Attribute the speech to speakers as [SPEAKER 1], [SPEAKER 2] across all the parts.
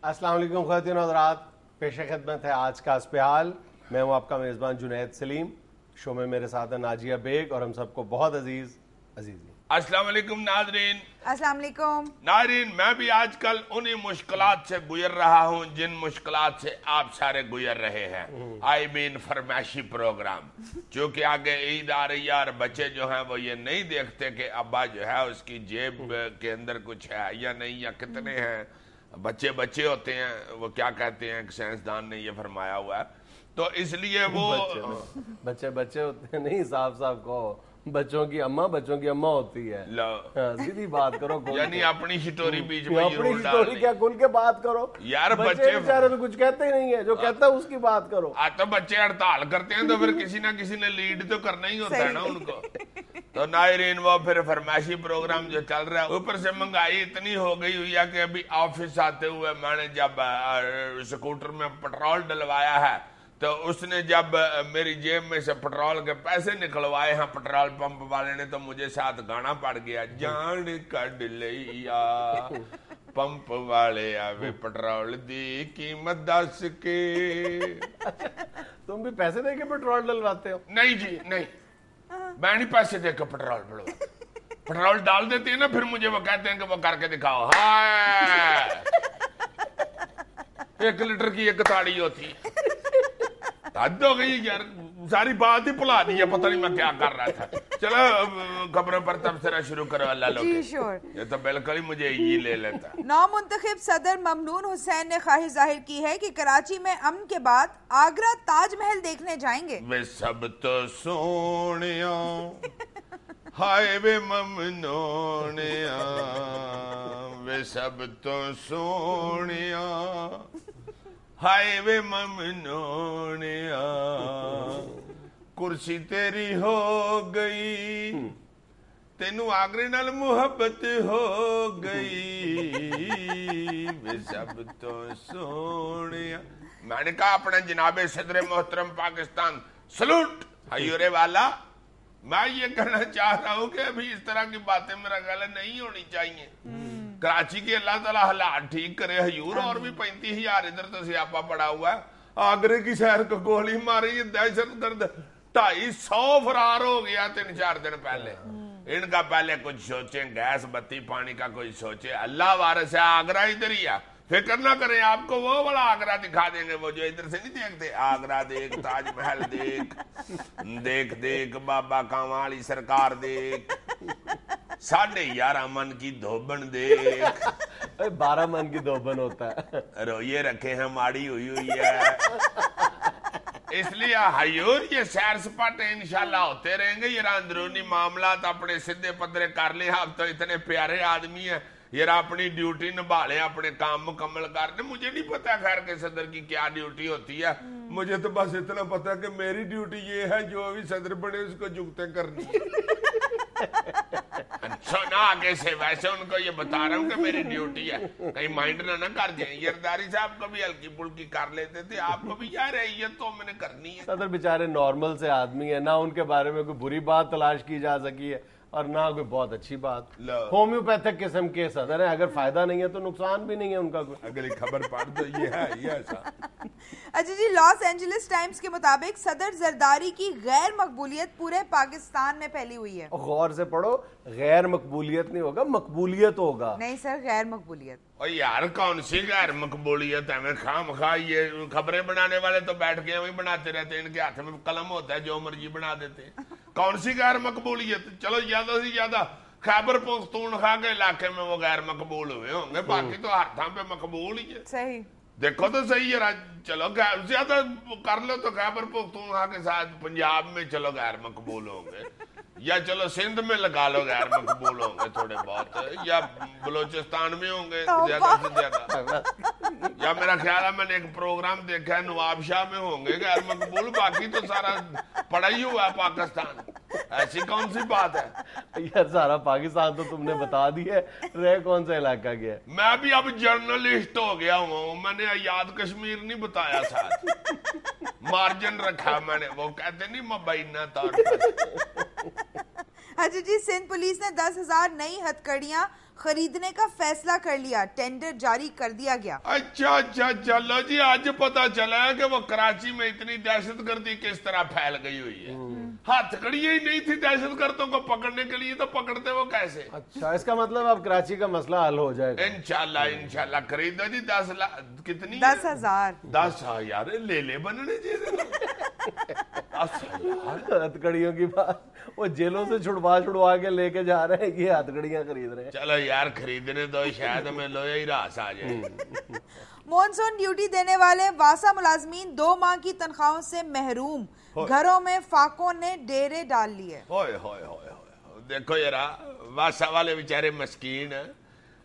[SPEAKER 1] السلام علیکم خواتین و حضرات، پیش خدمت ہے آج کا اسپیال. میں ہوں آپ کا میزبان جنید سلیم. شو میں میرے ساتھ ہیں ناجیہ بیگ اور ہم سب کو بہت عزیز.
[SPEAKER 2] السلام علیکم ناظرین.
[SPEAKER 3] السلام علیکم
[SPEAKER 2] ناظرین، میں بھی آج کل انہی مشکلات سے گزر رہا ہوں جن مشکلات سے آپ سارے گزر رہے ہیں. آئی مین فرمائشی پروگرام. چونکہ آگے عید آ رہی ہے اور بچے جو ہیں وہ یہ نہیں دیکھتے کہ ابا جو ہے اس کی جیب کے اندر کچھ ہے یا نہیں یا کتنے ہیں. بچے بچے ہوتے ہیں، وہ کیا کہتے ہیں کہ سائنسدان نے یہ فرمایا ہوا ہے، تو اس لیے وہ
[SPEAKER 1] بچے ہوتے ہیں نہیں، صاف کہو بچوں کی اماں ہوتی ہے. سیدھی بات کرو.
[SPEAKER 2] یعنی اپنی سٹوری بیچ میں
[SPEAKER 1] اپنی سٹوری کیا کھل کے بات کرو
[SPEAKER 2] یار.
[SPEAKER 1] بچے بیچارے تو کچھ کہتے ہی نہیں ہے، جو کہتا ہے اس کی بات کرو.
[SPEAKER 2] تو بچے ہڑتال کرتے ہیں تو پھر کسی نہ کسی نے لیڈ تو کرنا ہی ہوتا ہے نا ان کو. تو ناظرین، وہ پھر فرمائشی پروگرام جو چل رہا ہے، اوپر سے مہنگائی اتنی ہو گئی ہوئی ہے کہ ابھی آفس آتے ہوئے میں نے جب سکوٹر میں پٹرول ڈلوایا ہے تو اس نے جب میری جیب میں سے پٹرول کے پیسے نکلوائے ہیں پٹرول پمپ والے نے، تو مجھے ساتھ گانا پڑ گیا، جان کڈ لیا پمپ والے آوے پٹرول دی قیمت دس کے.
[SPEAKER 1] تم بھی پیسے دے کے پٹرول ڈلواتے ہو؟
[SPEAKER 2] نہیں جی نہیں، میں نہیں پیسے دے کے پٹرول ڈلواتا. پٹرول ڈال دیتے ہیں نا، پھر مجھے وہ کہتے ہیں کہ وہ کر کے دکھاؤ. ہائے 1 لیٹر کی 1 تاڑی ہوتی. حد ہو گئی یار، ساری بات ہی بھلا دی ہے، پتہ نہیں میں کیا کر رہا تھا. چلو خبروں پر تبصرہ شروع کرو. اللہ لوگ یہ تو بالکل ہی مجھے یہ لے لیتا.
[SPEAKER 3] نو منتخب صدر ممنون حسین نے خواہش ظاہر کی ہے کہ کراچی میں امن کے بعد آگرہ تاج محل دیکھنے جائیں گے.
[SPEAKER 2] وے سب تو سونیا ہائے وے ممنونیا، وے سب تو سونیا ہائے وے ممنونیا، کرسی تیری ہو گئی، تینو آگرے نال محبت ہو گئی، وے سب تو سونیا. میں نے کہا اپنے جناب صدر محترم پاکستان سلوٹ حیورے والا، میں یہ کہنا چاہ رہا ہوں کہ ابھی اس طرح کی باتیں میرا خیال نہیں ہونی چاہیے. کراچی کی اللہ تعالیٰ حالات ٹھیک کرے. حیور اور بھی 35,000 ادھر تو سیاپا پڑا ہوا ہے. آگرے کی شہر کو گولی ماری، دہشت گرد 250 فرار ہو گیا 3-4 دن پہلے. ان کا پہلے کچھ سوچیں، گیس بتی پانی کا کوئی سوچے. اللہ وارث ہے، آگرہ ادھر ہی ہے. فکر نہ کریں، آپ کو وہ بڑا آگرہ دکھا دیں گے، وہ جو ادھر سے نہیں دیکھتے. آگرہ دیکھ، تاج محل دیکھ، دیکھ دیکھ بابا کانواں والی سرکار دیکھ، 11.5 من کی دھوبن دیکھ.
[SPEAKER 1] 12 من کی دھوبن ہوتا ہے.
[SPEAKER 2] رویے رکھے ہیں ماڑی ہوئی ہے. اس لیے حیور یہ سیر سپاٹے انشاءاللہ ہوتے رہیں گے. یہ اندرونی معاملات اپنے سدھے پدرے کر لیں. آپ تو اتنے پیارے آدمی ہیں، یہ اپنی ڈیوٹی نبھا لیں، اپنے کام مکمل کر دیں. مجھے نہیں پتا خیر کہ صدر کی کیا ڈیوٹی ہوتی ہے. مجھے تو بس اتنا پتا کہ میری ڈیوٹی یہ ہے، جو بھی صدر بنے اس کو جگتیں کرنی ہے. سونا آگے سے ویسے ان کو یہ بتا رہا ہوں کہ میری ڈیوٹی ہے، کہیں مائنڈ نہ کر جائیں. یرداری صاحب کو بھی ہلکی پھلکی کر لیتے تھے، آپ کو بھی یار یہ تو میں نے کرنی ہے.
[SPEAKER 1] صدر بیچارے نارمل سے آدمی ہے، نہ ان کے بارے میں کوئی بری بات تلاش کی جا سکی ہے اور نہ کوئی بہت اچھی بات. ہومیوپیتھک قسم کے صدر ہیں، اگر فائدہ نہیں ہے تو نقصان بھی نہیں ہے ان کا کوئی.
[SPEAKER 2] اگلی خبر پڑھ دو. یہ ہے یہ ایسا.
[SPEAKER 3] اچھا جی، لاس اینجلس ٹائمز کے مطابق صدر زرداری کی غیر مقبولیت پورے پاکستان میں پھیلی ہوئی ہے.
[SPEAKER 1] غور سے پڑھو، غیر مقبولیت نہیں ہوگا، مقبولیت ہوگا.
[SPEAKER 3] نہیں سر، غیر مقبولیت.
[SPEAKER 2] اور یار کون سی غیر مقبولیت ہے؟ میں خام خواہ یہ خبریں بنانے والے تو بیٹھ کے وہی بناتے رہتے ہیں، ان کے ہاتھ میں قلم ہوتا ہے، جو مرضی بنا دیتے ہیں. کون سی غیر مقبولیت؟ چلو زیادہ سے زیادہ خیبر پختونخوا کے علاقے میں وہ غیر مقبول ہوئے ہوں گے، باقی تو ہر تھام پہ مقبول ہی ہے.
[SPEAKER 3] صحیح
[SPEAKER 2] دیکھو تو صحیح ہے. چلو زیادہ کر لو تو خیبر پختونخوا کے ساتھ پنجاب میں چلو غیر مقبول ہوں گے، یا چلو سندھ میں لگا لو غیر مقبول ہوں گے تھوڑے بہت، یا بلوچستان میں ہوں گے زیادہ سے زیادہ، یا میرا خیال ہے میں نے ایک پروگرام دیکھا ہے نواب شاہ میں ہوں گے غیر مقبول. باقی تو سارا پڑا ہی ہوا ہے پاکستان. ایسی کون سی بات ہے
[SPEAKER 1] یار؟ سارا پاکستان تو تم نے بتا دی ہے، رہ کون سا علاقہ گیا؟
[SPEAKER 2] میں بھی اب جرنلسٹ ہو گیا ہوں. میں نے آزاد کشمیر نہیں بتایا، ساتھ مارجن رکھا میں نے، وہ کہتے نہیں مبینہ طور پر.
[SPEAKER 3] اچھا جی، سندھ پولیس نے 10,000 نئی ہتھکڑیاں خریدنے کا فیصلہ کر لیا، ٹینڈر جاری کر دیا گیا۔
[SPEAKER 2] اچھا چلو جی، آج پتا چلا ہے کہ وہ کراچی میں اتنی دہشت گردی کس طرح پھیل گئی ہوئی ہے۔ ہتھکڑیاں ہی نہیں تھی دہشت گردوں کو پکڑنے کے لیے، تو پکڑتے وہ کیسے؟
[SPEAKER 1] اچھا، اس کا مطلب اب کراچی کا مسئلہ حل ہو جائے گا
[SPEAKER 2] انشاءاللہ خریدو جی 10 لاکھ کتنی؟
[SPEAKER 3] 10,000
[SPEAKER 2] 10 یار لے بننے چاہیے
[SPEAKER 1] ہتھکڑیوں کی بات، وہ جیلوں سے چھڑوا کے لے کے جا رہے ہیں، یہ ہتھکڑیاں خرید رہے ہیں۔
[SPEAKER 2] چلو یار خریدنے دو، شاید ہمیں لویا ہی راس آ جائے۔
[SPEAKER 3] مونسون ڈیوٹی دینے والے واسا ملازمین 2 ماہ کی تنخواہوں سے محروم، گھروں میں فاقوں نے ڈیرے ڈال لیے۔
[SPEAKER 2] ہوئے دیکھو یار، واسا والے بیچارے مسکین ہیں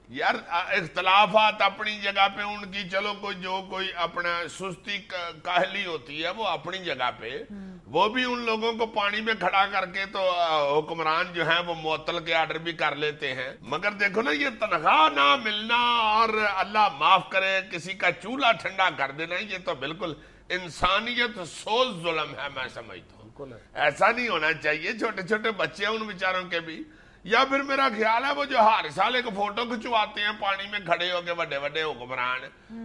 [SPEAKER 2] یار، اختلافات اپنی جگہ پہ ان کی، چلو کوئی اپنا سستی کاہلی ہوتی ہے وہ اپنی جگہ پہ، وہ بھی ان لوگوں کو پانی میں کھڑا کر کے تو حکمران جو ہیں وہ معطل کے آرڈر بھی کر لیتے ہیں۔ مگر دیکھو نا، یہ تنخواہ نہ ملنا اور اللہ معاف کرے کسی کا چولہا ٹھنڈا کر دینا، یہ تو بالکل انسانیت سوز ظلم ہے، میں سمجھتا ہوں۔ ایسا نہیں ہونا چاہیے، چھوٹے چھوٹے بچے ہیں ان بیچاروں کے بھی۔ یا پھر میرا خیال ہے وہ جو ہر سال ایک فوٹو کھچواتے ہیں پانی میں کھڑے ہو کے بڑے بڑے حکمران،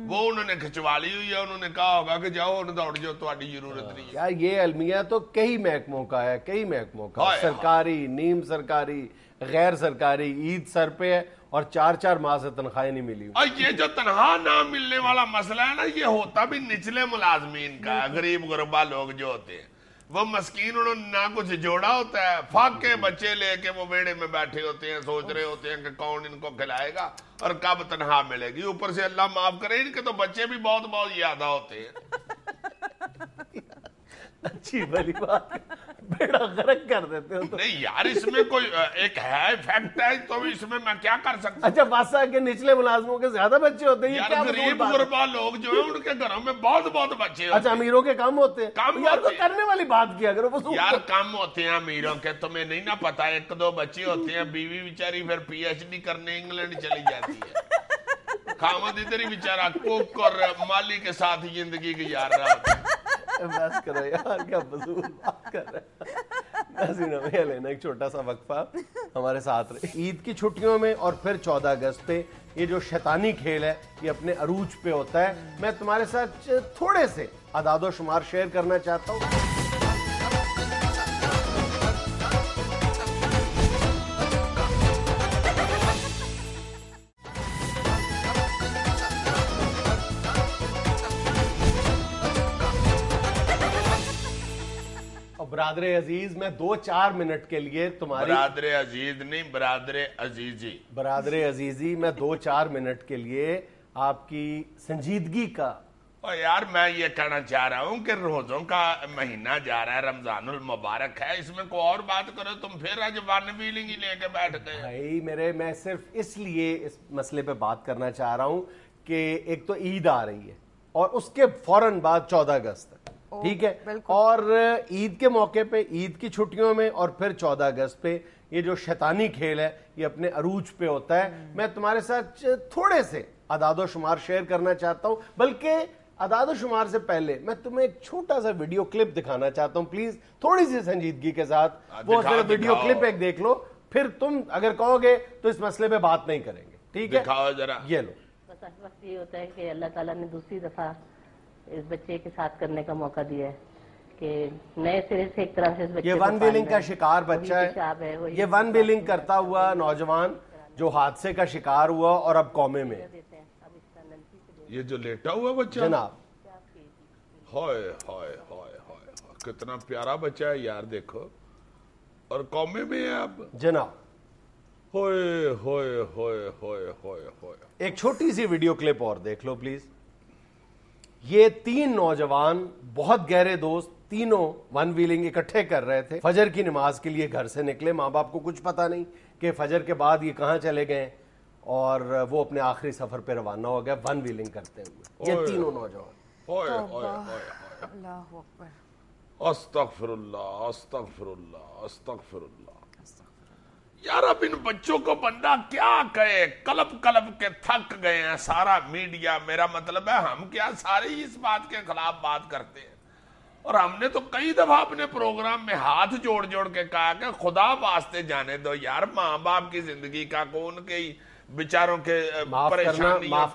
[SPEAKER 2] وہ انہوں نے کھچوا لی ہوئی ہے، انہوں نے کہا ہوگا کہ جاؤ دوڑ جاؤ، تمہاری ضرورت نہیں ہے۔
[SPEAKER 1] یار یہ المیہ تو کئی محکموں کا ہے، کئی محکموں کا، سرکاری، نیم سرکاری، غیر سرکاری، عید سر پہ ہے اور 4 ماہ سے تنخواہیں نہیں ملی۔
[SPEAKER 2] اور یہ جو تنخواہ نہ ملنے والا مسئلہ ہے نا، یہ ہوتا بھی نچلے ملازمین کا، غریب غربا لوگ جو ہوتے ہیں وہ مسکین، انہوں نے نہ کچھ جوڑا ہوتا ہے، فاقے بچے لے کے وہ بیڑے میں بیٹھے ہوتے ہیں، سوچ رہے ہوتے ہیں کہ کون ان کو کھلائے گا اور کب تنخواہ ملے گی۔ اوپر سے اللہ معاف کرے ان کے تو بچے بھی بہت زیادہ ہوتے ہیں۔
[SPEAKER 1] اچھی بلی بات، بیڑا غرق کر دیتے ہو۔
[SPEAKER 2] نہیں یار، اس میں کوئی ایک ہے فیکٹ ہے، تو اس میں میں کیا کر سکتا ہوں؟
[SPEAKER 1] اچھا، واسا کے نچلے ملازموں کے زیادہ بچے ہوتے ہیں؟
[SPEAKER 2] یار غریب غربا لوگ جو ہیں ان کے گھروں میں بہت بچے ہوتے ہیں۔
[SPEAKER 1] اچھا، امیروں کے کم ہوتے ہیں؟
[SPEAKER 2] کم
[SPEAKER 1] یار تو کرنے والی بات کیا کرو۔
[SPEAKER 2] یار کم ہوتے ہیں امیروں کے، تمہیں نہیں نہ پتا، 1-2 بچے ہوتے ہیں، بیوی بیچاری پھر PhD کرنے انگلینڈ چلی جاتی ہے، خامد ادھر ہی بیچارہ کوک اور مالی کے ساتھ زندگی گزار رہا ہوتا ہے۔
[SPEAKER 1] بس کرو یار، کیا فضول بات کر رہے ہیں۔ لینا ایک چھوٹا سا وقفہ، ہمارے ساتھ رہے۔ عید کی چھٹیوں میں اور پھر 14 اگست پہ یہ جو شیطانی کھیل ہے یہ اپنے عروج پہ ہوتا ہے۔ میں تمہارے ساتھ تھوڑے سے اعداد و شمار شیئر کرنا چاہتا ہوں۔ برادر عزیز، میں 2-4 منٹ کے لیے تمہاری،
[SPEAKER 2] برادر عزیز نہیں، برادر عزیزی،
[SPEAKER 1] برادر عزیزی، میں 2-4 منٹ کے لیے آپ کی سنجیدگی کا،
[SPEAKER 2] اور یار میں یہ کہنا چاہ رہا ہوں کہ روزوں کا مہینہ جا رہا ہے، رمضان المبارک ہے، اس میں کوئی اور بات کرو، تم پھر آج ون ویلنگ ہی لے کے بیٹھ گئے۔
[SPEAKER 1] بھائی میں صرف اس لیے اس مسئلے پہ بات کرنا چاہ رہا ہوں کہ ایک تو عید آ رہی ہے اور اس کے فوراً بعد 14 اگست ہے، ٹھیک ہے، اور عید کے موقع پہ، عید کی چھٹیوں میں اور پھر 14 اگست پہ یہ جو شیطانی کھیل ہے یہ اپنے عروج پہ ہوتا ہے۔ میں تمہارے ساتھ تھوڑے سے اعداد و شمار شیئر کرنا چاہتا ہوں، بلکہ اعداد و شمار سے پہلے میں تمہیں ایک چھوٹا سا ویڈیو کلپ دکھانا چاہتا ہوں، پلیز تھوڑی سی سنجیدگی کے ساتھ وہ ویڈیو کلپ ایک دیکھ لو، پھر تم اگر کہو گے تو اس مسئلے پہ بات نہیں کریں گے، ٹھیک ہے؟
[SPEAKER 2] دکھاؤ ذرا۔
[SPEAKER 1] یہ لو۔
[SPEAKER 4] بس وقت یہ ہوتا ہے کہ اللہ تعالیٰ نے دوسری دفعہ اس بچے کے ساتھ کرنے کا موقع دیا ہے کہ نئے سرے سے ایک طرح سے اس بچے
[SPEAKER 1] یہ ون ویلنگ کا شکار بچہ ہے، یہ ون ویلنگ کرتا ہوا نوجوان جو حادثے کا شکار ہوا اور اب کومے میں۔
[SPEAKER 2] یہ جو لیٹا ہوا بچہ
[SPEAKER 1] جناب،
[SPEAKER 2] ہائے ہائے ہائے ہائے، کتنا پیارا بچہ ہے یار، دیکھو، اور قومے میں ہے اب،
[SPEAKER 1] جناب،
[SPEAKER 2] ہوئے ہوئے ہوئے ہوئے ہوئے ہوئے۔
[SPEAKER 1] ایک چھوٹی سی ویڈیو کلپ اور دیکھ لو پلیز۔ یہ 3 نوجوان بہت گہرے دوست، تینوں ون ویلنگ اکٹھے کر رہے تھے، فجر کی نماز کے لیے گھر سے نکلے، ماں باپ کو کچھ پتا نہیں کہ فجر کے بعد یہ کہاں چلے گئے، اور وہ اپنے آخری سفر پہ روانہ ہو گئے ون ویلنگ کرتے ہوئے، یہ تینوں نوجوان۔
[SPEAKER 3] اللہ اکبر،
[SPEAKER 2] استغفر اللہ استغفر اللہ استغفر اللہ۔ یار اب ان بچوں کو بندہ کیا کہے، کلپ کے تھک گئے ہیں، سارا میڈیا، میرا مطلب ہے ہم کیا، سارے ہی اس بات کے خلاف بات کرتے ہیں، اور ہم نے تو کئی دفعہ اپنے پروگرام میں ہاتھ جوڑ جوڑ کے کہا کہ خدا واسطے جانے دو یار، ماں باپ کی زندگی کا کون کے بیچاروں کے پریشانی
[SPEAKER 1] معاف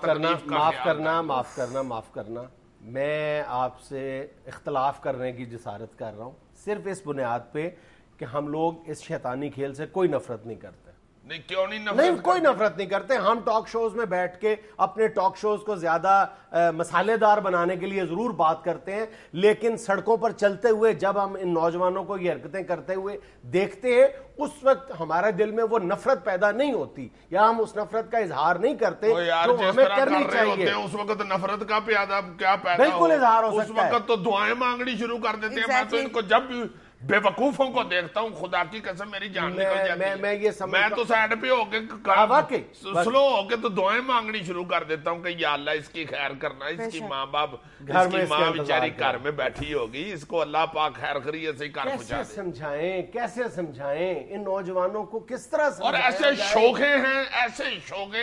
[SPEAKER 1] کرنا میں آپ سے اختلاف کرنے کی جسارت کر رہا ہوں، صرف اس بنیاد پہ کہ ہم لوگ اس شیطانی کھیل سے کوئی نفرت نہیں کرتے۔
[SPEAKER 2] نہیں کیوں
[SPEAKER 1] نہیں، کوئی نفرت نہیں کرتے۔ ہم ٹاک شوز میں بیٹھ کے اپنے ٹاک شوز کو زیادہ مسالے دار بنانے کے لیے ضرور بات کرتے ہیں، لیکن سڑکوں پر چلتے ہوئے جب ہم ان نوجوانوں کو یہ حرکتیں کرتے ہوئے دیکھتے ہیں، اس وقت ہمارے دل میں وہ نفرت پیدا نہیں ہوتی یا ہم اس نفرت کا اظہار نہیں کرتے جو ہمیں کرنی چاہیے۔
[SPEAKER 2] اس وقت نفرت کا کیا پیدا
[SPEAKER 1] بالکل اظہار ہو
[SPEAKER 2] اس وقت تو دعائیں مانگنی شروع کر دیتے ہیں۔ میں تو ان کو جب بھی بے وقوفوں کو دیکھتا ہوں، خدا کی قسم میری جان نکل جاتی ہے۔ میں تو سائڈ پہ ہو کے سلو ہو کے تو دعائیں مانگنی شروع کر دیتا ہوں کہ یا اللہ اس کی خیر کرنا، اس کی ماں باپ، اس کی ماں بیچاری گھر میں بیٹھی ہوگی، اس کو اللہ پاک خیر خیریت سے گھر پہنچا دے۔
[SPEAKER 1] کیسے سمجھائیں ان نوجوانوں کو، کس طرح
[SPEAKER 2] اور ایسے شوقیں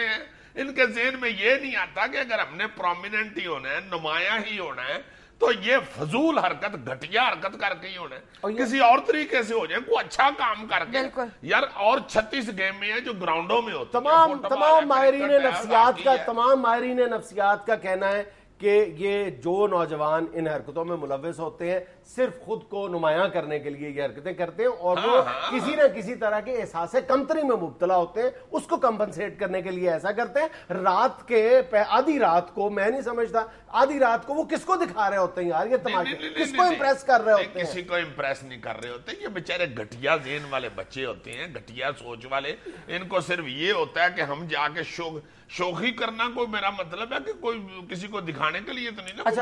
[SPEAKER 2] ہیں ان کے ذہن میں یہ نہیں آتا کہ اگر ہم نے پرومیننٹ ہی ہونا ہے، نمایاں ہی ہونا ہے، تو یہ فضول حرکت، گھٹیا حرکت کر کے ہی ہونا ہے، کسی اور طریقے سے ہو جائے، کوئی اچھا کام کر کے یار۔ اور 36 گیم میں ہیں جو گراؤنڈوں میں ہوتے ہیں۔
[SPEAKER 1] تمام ماہرین نفسیات کا کہنا ہے کہ یہ جو نوجوان ان حرکتوں میں ملوث ہوتے ہیں صرف خود کو نمایاں کرنے کے لیے یہ حرکتیں کرتے ہیں، اور وہ کسی نہ کسی طرح کے احساس کمتری میں مبتلا ہوتے ہیں، اس کو کمپنسیٹ کرنے کے لیے ایسا کرتے ہیں۔ رات کے آدھی رات کو، میں نہیں سمجھتا آدھی رات کو وہ کس کو دکھا رہے ہوتے ہیں یار یہ تماشے، کس کو امپریس کر رہے ہوتے ہیں؟
[SPEAKER 2] کسی کو امپریس نہیں کر رہے ہوتے، یہ بیچارے گھٹیا ذہن والے بچے ہوتے ہیں، گھٹیا سوچ والے۔ ان کو صرف یہ ہوتا ہے کہ ہم جا کے شوخی کرنا، کوئی میرا مطلب ہے کہ کوئی کسی کو دکھانے کے لیے تو نہیں نا۔
[SPEAKER 1] اچھا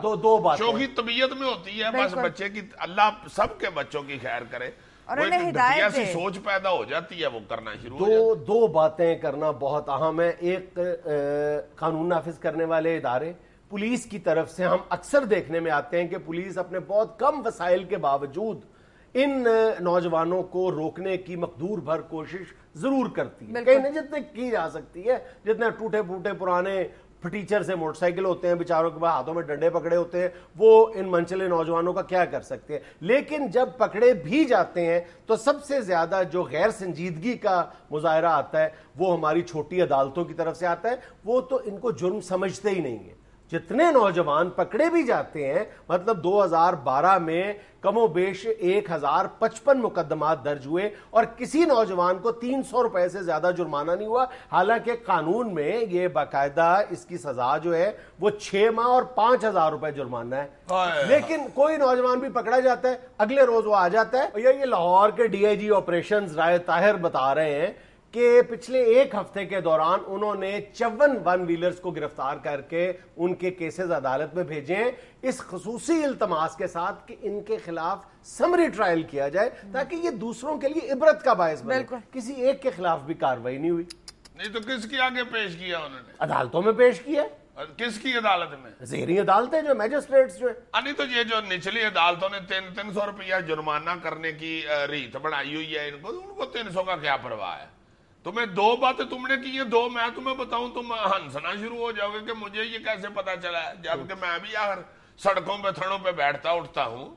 [SPEAKER 1] دو باتیں
[SPEAKER 2] شوخی طبیعت میں ہوتی ہے، بس بچے کی، اللہ سب کے بچوں کی خیر کرے،
[SPEAKER 3] اور انہیں ہدایت دے۔
[SPEAKER 2] سوچ پیدا ہو جاتی ہے، وہ کرنا شروع ہو
[SPEAKER 1] جاتی ہے۔ دو باتیں کرنا بہت اہم ہے۔ ایک، قانون نافذ کرنے والے ادارے، پولیس کی طرف سے ہم اکثر دیکھنے میں آتے ہیں کہ پولیس اپنے بہت کم وسائل کے باوجود ان نوجوانوں کو روکنے کی مقدور بھر کوشش ضرور کرتی ہے، کہیں نہیں جتنے کی جا سکتی ہے، جتنے ٹوٹے پھوٹے پرانے پھٹیچر سے موٹر سائیکل ہوتے ہیں، بیچاروں کے بعد ہاتھوں میں ڈنڈے پکڑے ہوتے ہیں، وہ ان منچلے نوجوانوں کا کیا کر سکتے ہیں۔ لیکن جب پکڑے بھی جاتے ہیں تو سب سے زیادہ جو غیر سنجیدگی کا مظاہرہ آتا ہے وہ ہماری چھوٹی عدالتوں کی طرف سے آتا ہے۔ وہ تو ان کو جرم سمجھتے ہی نہیں ہیں۔ جتنے نوجوان پکڑے بھی جاتے ہیں، مطلب 2012 میں کم و بیش 1055 مقدمات درج ہوئے اور کسی نوجوان کو 300 روپے سے زیادہ جرمانہ نہیں ہوا، حالانکہ قانون میں یہ باقاعدہ اس کی سزا جو ہے وہ 6 ماہ اور 5000 روپے جرمانہ ہے۔ لیکن کوئی نوجوان بھی پکڑا جاتا ہے، اگلے روز وہ آ جاتا ہے۔ یہ لاہور کے ڈی آئی جی آپریشنز رائے طاہر بتا رہے ہیں کہ پچھلے ایک ہفتے کے دوران انہوں نے 54 ون ویلرز کو گرفتار کر کے ان کے کیسز عدالت میں بھیجے ہیں، اس خصوصی التماس کے ساتھ کہ ان کے خلاف سمری ٹرائل کیا جائے تاکہ یہ دوسروں کے لیے عبرت کا باعث بنے۔ کسی ایک کے خلاف بھی کارروائی نہیں ہوئی۔
[SPEAKER 2] نہیں تو کس کی آگے پیش کیا انہوں نے؟
[SPEAKER 1] عدالتوں میں پیش کیا۔
[SPEAKER 2] کس کی عدالت میں؟
[SPEAKER 1] زیریں عدالتیں جو میجسٹریٹس جو ہے۔
[SPEAKER 2] نہیں تو یہ جو نچلی عدالتوں نے 300 روپیہ جرمانہ کرنے کی ریت بڑھائی ہوئی ہے، ان کو 300 کا کیا پرواہ ہے؟ تمہیں 2 باتیں تم نے کی ہیں، 2 میں تمہیں بتاؤں، تم ہنسنا شروع ہو جاؤ گے کہ مجھے یہ کیسے پتا چلا ہے، جبکہ میں بھی یار سڑکوں پہ تھڑوں پہ بیٹھتا اٹھتا ہوں۔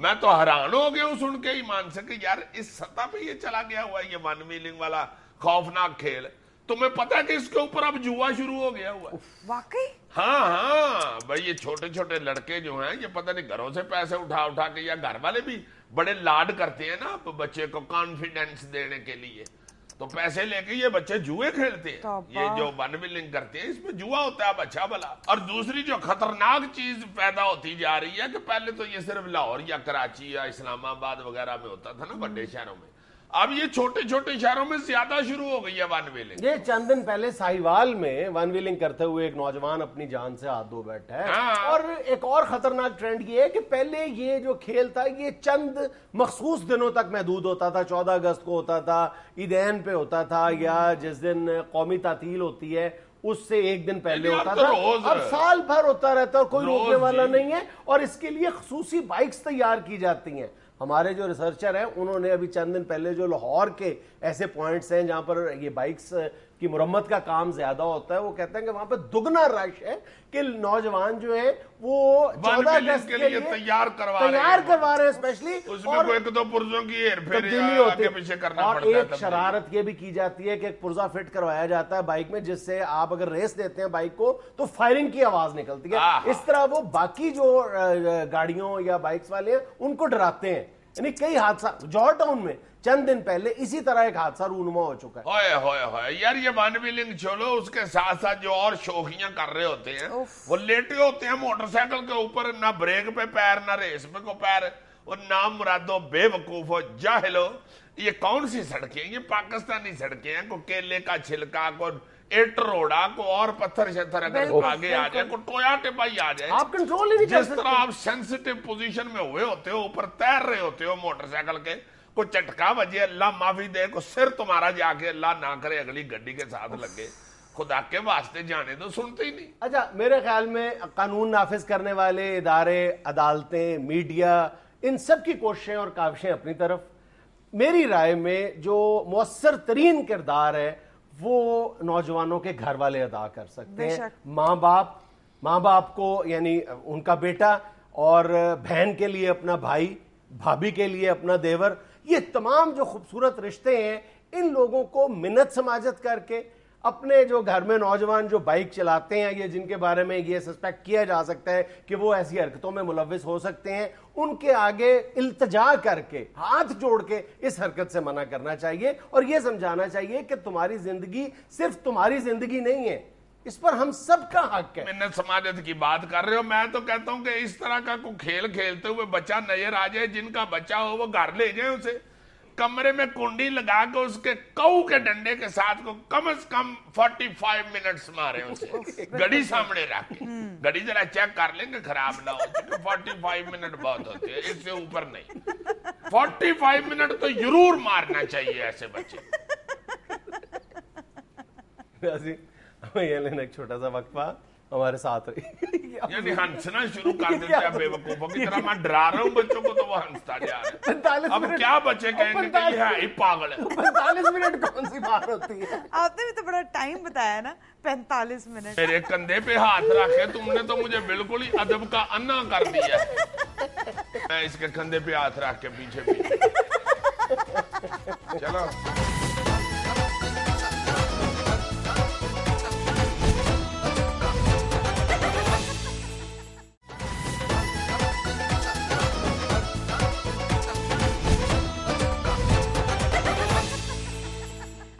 [SPEAKER 2] میں تو حیران ہو گیا ہوں سن کے ایمان سے کہ یار اس سطح پہ یہ چلا گیا ہوا ہے یہ ون ویلنگ والا خوفناک کھیل۔ تمہیں پتا ہے کہ اس کے اوپر اب جوا شروع ہو گیا ہوا ہے؟
[SPEAKER 3] واقعی؟
[SPEAKER 2] ہاں بھائی، یہ چھوٹے چھوٹے لڑکے جو ہیں، یہ پتہ نہیں گھروں سے پیسے اٹھا کے، یا گھر والے بھی بڑے لاڈ کرتے ہیں نا بچے کو کانفیڈنس دینے کے لیے، تو پیسے لے کے یہ بچے جوئے کھیلتے ہیں۔ یہ جو ون ویلنگ کرتے ہیں اس میں جوا ہوتا ہے، اب اچھا بھلا۔ اور دوسری جو خطرناک چیز پیدا ہوتی جا رہی ہے کہ پہلے تو یہ صرف لاہور یا کراچی یا اسلام آباد وغیرہ میں ہوتا تھا نا، بڑے شہروں میں، اب یہ چھوٹے چھوٹے شہروں میں زیادہ شروع ہو گئی ہے ون ویلنگ۔
[SPEAKER 1] یہ چند دن پہلے ساہیوال میں ون ویلنگ کرتے ہوئے ایک نوجوان اپنی جان سے ہاتھ دھو بیٹھا ہے۔ اور ایک اور خطرناک ٹرینڈ یہ ہے کہ پہلے یہ جو کھیل تھا یہ چند مخصوص دنوں تک محدود ہوتا تھا، 14 اگست کو ہوتا تھا، عیدین پہ ہوتا تھا، یا جس دن قومی تعطیل ہوتی ہے اس سے ایک دن پہلے ہوتا تھا۔ اب سال بھر ہوتا رہتا ہے اور کوئی روکنے والا نہیں ہے، اور اس کے لیے خصوصی بائکس تیار کی جاتی ہیں۔ ہمارے جو ریسرچر ہیں انہوں نے ابھی چند دن پہلے جو لاہور کے ایسے پوائنٹس ہیں جہاں پر یہ بائکس کی مرمت کا کام زیادہ ہوتا ہے, وہ کہتے ہیں کہ وہاں پہ دگنا رش ہے کہ نوجوان جو ہیں وہ 14 اگست کے لیے
[SPEAKER 2] تیار کروا
[SPEAKER 1] رہے ہیں اسپیشلی,
[SPEAKER 2] اس میں کوئی ایک دو پرزوں کی ہیر پھیر آگے پیچھے کرنا
[SPEAKER 1] اور
[SPEAKER 2] پڑتا ہے.
[SPEAKER 1] ایک شرارت یہ بھی کی جاتی ہے کہ ایک پرزہ فٹ کروایا جاتا ہے بائک میں, جس سے آپ اگر ریس دیتے ہیں بائک کو تو فائرنگ کی آواز نکلتی ہے. اس طرح وہ باقی جو گاڑیوں یا بائکس والے ہیں ان کو ڈراتے ہیں. یعنی کئی حادثات جوہر ٹاؤن میں چند دن پہلے اسی طرح ایک حادثہ رونما ہو چکا ہے.
[SPEAKER 2] ہوئے یار, یہ ون ویلنگ چھوڑو, اس کے ساتھ ساتھ جو اور شوخیاں کر رہے ہوتے ہیں وہ لیٹے ہوتے ہیں موٹر سائیکل کے اوپر, نہ بریک پہ پیر نہ ریس پہ کو پیر, اور نہ مرادو بے وقوف ہو جاہل ہو. یہ کون سی سڑکیں, یہ پاکستانی سڑکیں ہیں, کو کیلے کا چھلکا, کو ایٹ روڑا, کو اور پتھر شتھر اگر آگے آ جائے, کو ٹویا ٹپائی آ جائے,
[SPEAKER 1] آپ کنٹرول ہی نہیں کر
[SPEAKER 2] جس طرح آپ سینسٹیو پوزیشن میں ہوئے ہوتے ہو, اوپر تیر رہے ہوتے ہو موٹر سائیکل کے, کو چٹکا بجے اللہ معافی دے, کو سر تمہارا جا کے اللہ نہ کرے اگلی گڈی کے ساتھ لگے, خدا کے واسطے جانے دو, سنتے ہی نہیں.
[SPEAKER 1] اچھا, میرے خیال میں قانون نافذ کرنے والے ادارے, عدالتیں, میڈیا, ان سب کی کوششیں اور کاوشیں اپنی طرف, میری رائے میں جو مؤثر ترین کردار ہے وہ نوجوانوں کے گھر والے ادا کر سکتے ہیں. ماں باپ کو, یعنی ان کا بیٹا, اور بہن کے لیے اپنا بھائی, بھابھی کے لیے اپنا دیور, یہ تمام جو خوبصورت رشتے ہیں ان لوگوں کو منت سماجت کر کے اپنے جو گھر میں نوجوان جو بائک چلاتے ہیں, یہ جن کے بارے میں یہ سسپیکٹ کیا جا سکتا ہے کہ وہ ایسی حرکتوں میں ملوث ہو سکتے ہیں, ان کے آگے التجا کر کے, ہاتھ جوڑ کے اس حرکت سے منع کرنا چاہیے, اور یہ سمجھانا چاہیے کہ تمہاری زندگی صرف تمہاری زندگی نہیں ہے, اس پر ہم سب کا حق ہے.
[SPEAKER 2] منت سماجت کی بات کر رہے ہو, میں تو کہتا ہوں کہ اس طرح کا کوئی کھیل کھیلتے ہوئے بچہ نظر آ جائے, جن کا بچہ ہو وہ گھر لے جائیں, اسے کمرے میں کنڈی لگا کے اس کے کاؤ کے ڈنڈے کے ساتھ کو کم از کم 45 منٹس مارے اسے, گڑی سامنے رکھ کے, گڑی ذرا چیک کر لیں گے خراب نہ ہو, 45 منٹ بہت ہوتے ہیں, اس سے اوپر نہیں. 45 منٹ تو ضرور مارنا چاہیے ایسے بچے.
[SPEAKER 1] ہمیں یہ لینا ایک چھوٹا سا وقفہ, ہمارے ساتھ
[SPEAKER 2] یعنی ہنسنا شروع کر دیتے ہیں بے وقوفوں کی طرح. میں ڈرا رہا ہوں بچوں کو تو وہ ہنستا جا رہا ہے. اب کیا بچے کہیں گے کہ یہ ہے ہی پاگل ہے.
[SPEAKER 1] 45 منٹ کون سی بات ہوتی ہے؟
[SPEAKER 3] آپ نے بھی تو بڑا ٹائم بتایا نا, 45 منٹ.
[SPEAKER 2] میرے کندھے پہ ہاتھ رکھے تم نے تو مجھے بالکل ہی ادب کا انا کر دیا ہے. میں اس کے کندھے پہ ہاتھ رکھ کے پیچھے چلو.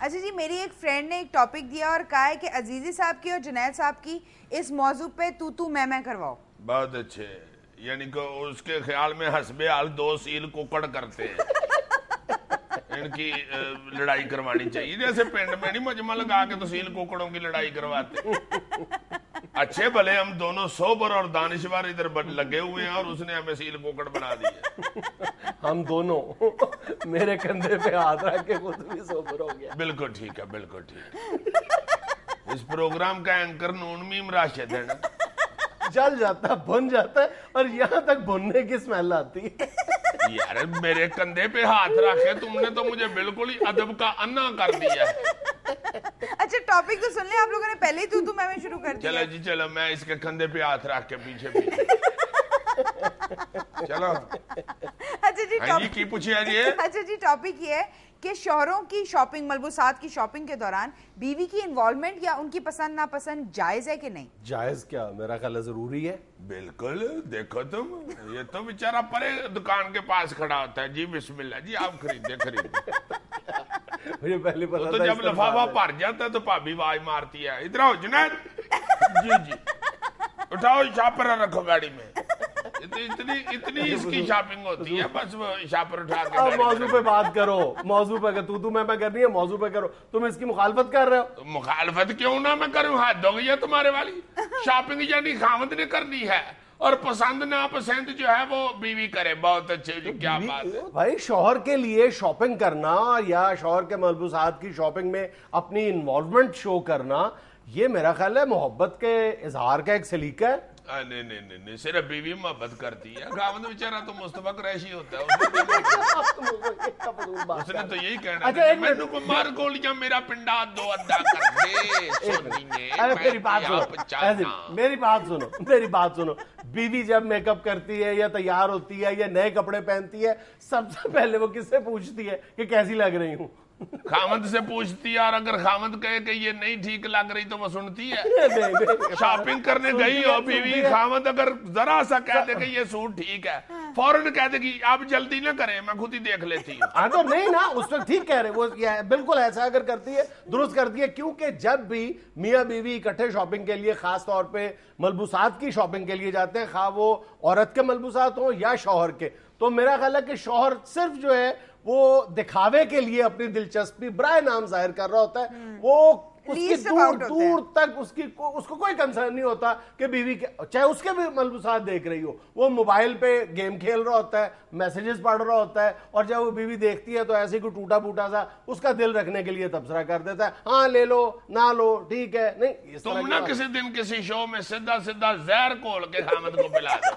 [SPEAKER 3] اچھا جی, میری ایک فرینڈ نے ایک ٹاپک دیا اور کہا ہے کہ عزیزی صاحب کی اور جنید صاحب کی اس موضوع پہ تو میں کرواؤ.
[SPEAKER 2] بہت اچھے, یعنی کہ اس کے خیال میں حسب حال 2 سیل کوکڑ کرتے ہیں, ان کی لڑائی کروانی چاہیے. جیسے پنڈ میں نہیں مجمع لگا کے تو سیل کوکڑوں کی لڑائی کرواتے. اچھے بھلے ہم دونوں سوبر اور دانشور ادھر لگے ہوئے ہیں, اور اس نے ہمیں سیل کوکڑ بنا دیا.
[SPEAKER 1] ہم دونوں میرے کندھے پہ ہاتھ رکھ کے خود بھی سوبر ہو گیا.
[SPEAKER 2] بالکل ٹھیک ہے, بالکل ٹھیک. اس پروگرام کا اینکر نون میم راشد ہے نا,
[SPEAKER 1] جل جاتا, بھن جاتا ہے, اور یہاں تک بھننے کی اسمیل آتی ہے.
[SPEAKER 2] یار میرے کندھے پہ ہاتھ رکھے تم نے تو مجھے بالکل ہی ادب کا انا کر دیا ہے.
[SPEAKER 3] اچھا ٹاپک تو سن لیں آپ لوگوں نے, پہلے ہی تو میں شروع کر دیا.
[SPEAKER 2] چلو جی چلو, میں اس کے کندھے پہ ہاتھ رکھ کے پیچھے چلو.
[SPEAKER 3] اچھا
[SPEAKER 2] جی کی پوچھے جی.
[SPEAKER 3] اچھا جی, ٹاپک یہ ہے کہ شوہروں کی شاپنگ, ملبوسات کی شاپنگ کے دوران بیوی کی انوالومنٹ یا ان کی پسند ناپسند جائز ہے کہ نہیں؟
[SPEAKER 1] جائز کیا, میرا خیال ہے ضروری ہے.
[SPEAKER 2] بالکل. دیکھو تم, یہ تو بیچارہ پرے دکان کے پاس کھڑا ہوتا ہے, جی بسم اللہ جی آپ خریدے.
[SPEAKER 1] مجھے پہلے پتا
[SPEAKER 2] تو
[SPEAKER 1] تھا
[SPEAKER 2] جب لفافہ بھر جاتا ہے تو بھابی آواز مارتی ہے, ادھر آؤ جنید, جی اٹھاؤ شاپر رکھو گاڑی میں. اتنی اس کی شاپنگ ہوتی ہے, بس وہ شاپر اٹھا کے.
[SPEAKER 1] اب موضوع پہ بات کرو, موضوع پہ تو میں کرنی ہے, موضوع پہ کرو. تم اس کی مخالفت کر رہے ہو.
[SPEAKER 2] مخالفت کیوں نہ میں کروں, حد ہو گئی ہے تمہارے والی. شاپنگ یعنی خاوند نے کرنی ہے, اور پسند ناپسند جو ہے وہ بیوی کرے. بہت اچھے جی, کیا بات ہے
[SPEAKER 1] بھائی. شوہر کے لیے شاپنگ کرنا یا شوہر کے ملبوسات کی شاپنگ میں اپنی انوالومنٹ شو کرنا, یہ میرا خیال ہے محبت کے اظہار کا ایک سلیقہ ہے.
[SPEAKER 2] نہیں نہیں نہیں صرف بیوی محبت کرتی ہے, خاوند بیچارہ تو مصطفیٰ قریشی ہوتا ہے, اس نے تو یہی کہنا ہے مینوں کو مار گولیاں میرا پنڈا دو ادا کر دے.
[SPEAKER 1] میری بات سنو, بیوی جب میک اپ کرتی ہے یا تیار ہوتی ہے یا نئے کپڑے پہنتی ہے, سب سے پہلے وہ کس سے پوچھتی ہے کہ کیسی لگ رہی ہوں؟
[SPEAKER 2] خاوند سے پوچھتی ہے, اور اگر خاوند کہے کہ یہ نہیں ٹھیک لگ رہی تو وہ سنتی ہے. شاپنگ کرنے گئی ہو بیوی, خاوند اگر ذرا سا کہہ دے کہ یہ سوٹ ٹھیک ہے, فوراً کہہ دے کہ آپ جلدی نہ کریں, میں خود ہی دیکھ لیتی ہوں.
[SPEAKER 1] ہاں تو نہیں نا, اس وقت ٹھیک کہہ رہے, وہ بالکل ایسا اگر کرتی ہے درست کرتی ہے, کیونکہ جب بھی میاں بیوی اکٹھے شاپنگ کے لیے, خاص طور پہ ملبوسات کی شاپنگ کے لیے جاتے ہیں, خواہ وہ عورت کے ملبوسات ہوں یا شوہر کے, تو میرا خیال ہے کہ شوہر صرف جو ہے وہ دکھاوے کے لیے اپنی دلچسپی برائے نام ظاہر کر رہا ہوتا ہے, وہ اس کی دور تک اس کو کوئی کنسرن نہیں ہوتا کہ بیوی چاہے اس کے بھی ملبوسات دیکھ رہی ہو, وہ موبائل پہ گیم کھیل رہا ہوتا ہے, میسیجز پڑھ رہا ہوتا ہے, اور جب وہ بیوی دیکھتی ہے تو ایسے کوئی ٹوٹا پھوٹا سا اس کا دل رکھنے کے لیے تبصرہ کر دیتا ہے, ہاں لے لو نہ لو ٹھیک ہے. نہیں,
[SPEAKER 2] تم نہ کسی دن کسی شو میں سیدھا زہر کھول کے خاوند کو پلا دو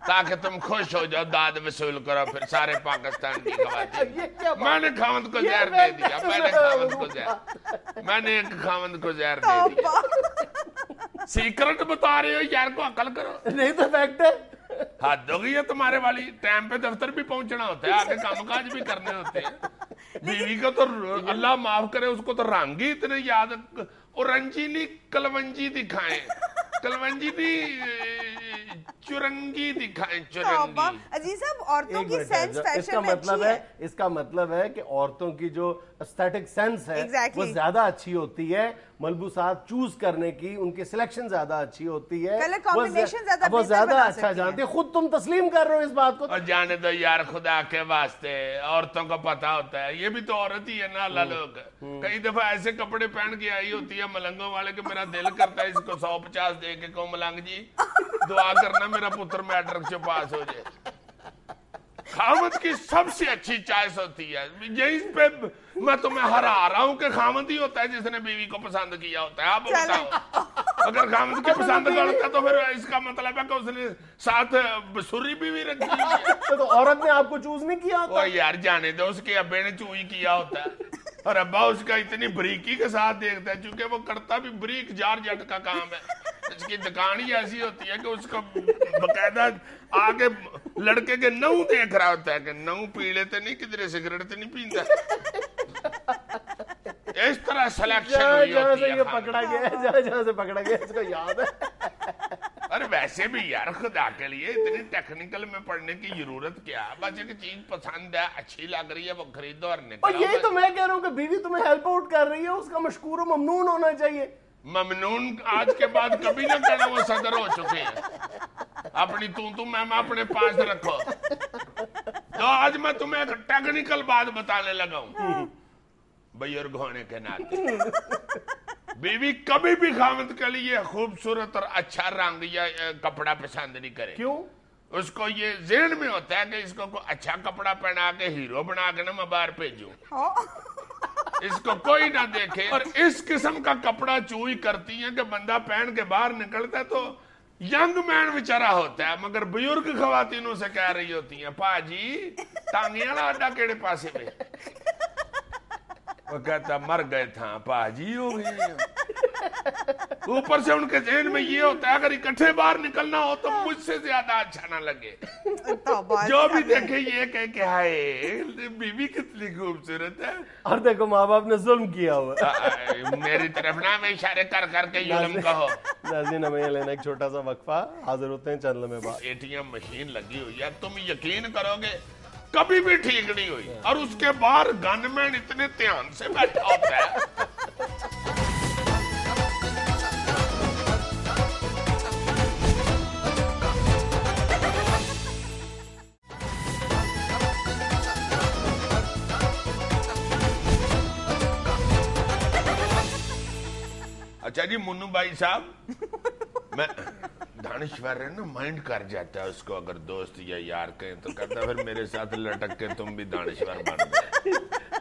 [SPEAKER 2] تاکہ تم خوش ہو جاؤ, داد وصول کرو پھر سارے پاکستان کی خواتین. میں نے خاوند کو زہر دے دیا, میں نے ایک خاوند کو زہر دے دیا. سیکرٹ بتا رہے ہو یار, کو عقل کرو.
[SPEAKER 1] نہیں تو فیکٹ ہے,
[SPEAKER 2] حد ہو گئی ہے تمہارے والی. ٹائم پہ دفتر بھی پہنچنا ہوتا ہے, آگے کام کاج بھی کرنے ہوتے ہیں. بیوی کو تو اللہ معاف کرے, اس کو تو رنگ ہی اتنے یاد, اور رنجی نہیں کلونجی دکھائیں, کلونجی نہیں چرنگی دکھائیں, چرنگی.
[SPEAKER 3] عزیز صاحب, عورتوں کی سینس فیشن میں اچھی ہے.
[SPEAKER 1] اس کا مطلب ہے کہ عورتوں کی جو اسٹیٹک سینس ہے وہ زیادہ اچھی ہوتی ہے, ملبوسات چوز کرنے کی ان کی سلیکشن زیادہ اچھی ہوتی ہے, وہ زیادہ اچھا جانتی ہے. خود تم تسلیم کر رہے ہو اس بات کو.
[SPEAKER 2] اور جانے دو یار, خدا کے واسطے, عورتوں کو پتا ہوتا ہے, یہ بھی تو عورت ہی ہے نا. اللہ لوگ کئی دفعہ ایسے کپڑے پہن کے آئی ہوتی ہے ملنگوں والے کہ میرا دل کرتا ہے اس کو 150 دے کے کو ملنگ جی دعا کرنا میرا پتر میٹرک سے پاس ہو جائے. خاوند کی سب سے اچھی چوائس ہوتی ہے. یہی پہ میں تمہیں ہرا رہا ہوں کہ خاوند ہی ہوتا ہے جس نے بیوی کو پسند کیا ہوتا ہے. آپ بتاؤ, اگر خاوند کی پسند کرتا تو پھر اس کا مطلب ہے کہ اس نے ساتھ بسری بیوی رکھی ہے.
[SPEAKER 1] تو عورت نے آپ کو چوز نہیں کیا ہوتا.
[SPEAKER 2] وہ یار جانے دو, اس کے ابے نے چوئی کیا ہوتا ہے, اور ابا اس کا اتنی بریکی کے ساتھ دیکھتا ہے, چونکہ وہ کرتا بھی بریک جار جٹ کا کام ہے. اس کی دکان ہی ایسی ہوتی ہے کہ اس کو باقاعدہ آگے لڑکے کے نو دیکھ رہا ہوتا ہے کہ نو پی لیتے نہیں, کدھر سگریٹ تو نہیں پیندا. اس طرح سلیکشن ہوئی ہوتی ہے.
[SPEAKER 1] جہاں سے پکڑا گیا اس کو یاد ہے.
[SPEAKER 2] اور ویسے بھی یار خدا کے لیے اتنی ٹیکنیکل میں پڑھنے کی ضرورت کیا, بس ایک چیز پسند ہے, اچھی لگ رہی ہے, وہ خریدو اور نکلو.
[SPEAKER 1] اور یہی تو میں کہہ رہا ہوں کہ بیوی تمہیں ہیلپ آؤٹ کر رہی ہے, اس کا مشکور و ممنون ہونا چاہیے.
[SPEAKER 2] ممنون آج کے بعد کبھی نہ کہنا, وہ صدر ہو چکے ہیں. اپنی تو میں اپنے پاس رکھو. تو آج میں تمہیں ایک ٹیکنیکل بات بتانے لگا ہوں بزرگ ہونے کے ناطے. بیوی کبھی بھی خاوند کے لیے خوبصورت اور اچھا رنگ یا کپڑا پسند نہیں کرے.
[SPEAKER 1] کیوں؟
[SPEAKER 2] اس کو یہ ذہن میں ہوتا ہے کہ اس کو اچھا کپڑا پہنا کے ہیرو بنا کے نا میں باہر بھیجوں, اس کو کوئی نہ دیکھے. اور اس قسم کا کپڑا چوئی کرتی ہیں کہ بندہ پہن کے باہر نکلتا ہے تو ینگ مین بیچارہ ہوتا ہے, مگر بزرگ خواتینوں سے کہہ رہی ہوتی ہیں پا جی ٹانگیاں والا اڈا کیڑے پاسے پہ. وہ کہتا مر گئے تھا پا جی ہو گئے. اوپر سے ان کے ذہن میں یہ ہوتا ہے اگر اکٹھے باہر نکلنا ہو تو مجھ سے زیادہ اچھا نہ لگے. جو بھی دیکھے یہ کہے کہ ہائے بیوی کتنی خوبصورت ہے.
[SPEAKER 1] اور دیکھو ماں باپ نے ظلم کیا ہوا.
[SPEAKER 2] میری طرف نہ میں اشارے کر کر کے ظلم کہو.
[SPEAKER 1] ناظرین ہمیں یہ لینا ایک چھوٹا سا وقفہ, حاضر ہوتے ہیں چند لمحے بعد.
[SPEAKER 2] ATM مشین لگی ہوئی ہے, تم یقین کرو گے کبھی بھی ٹھیک نہیں ہوئی, اور اس کے باہر گن مین اتنے دھیان سے بیٹھا ہوتا ہے. اچھا جی منو بھائی صاحب, میں دانشور ہے نا, مائنڈ کر جاتا ہے اس کو اگر دوست یا یار کہیں تو کہتا پھر میرے ساتھ لٹک کے تم بھی دانشور بن گئے.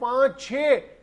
[SPEAKER 1] 5-6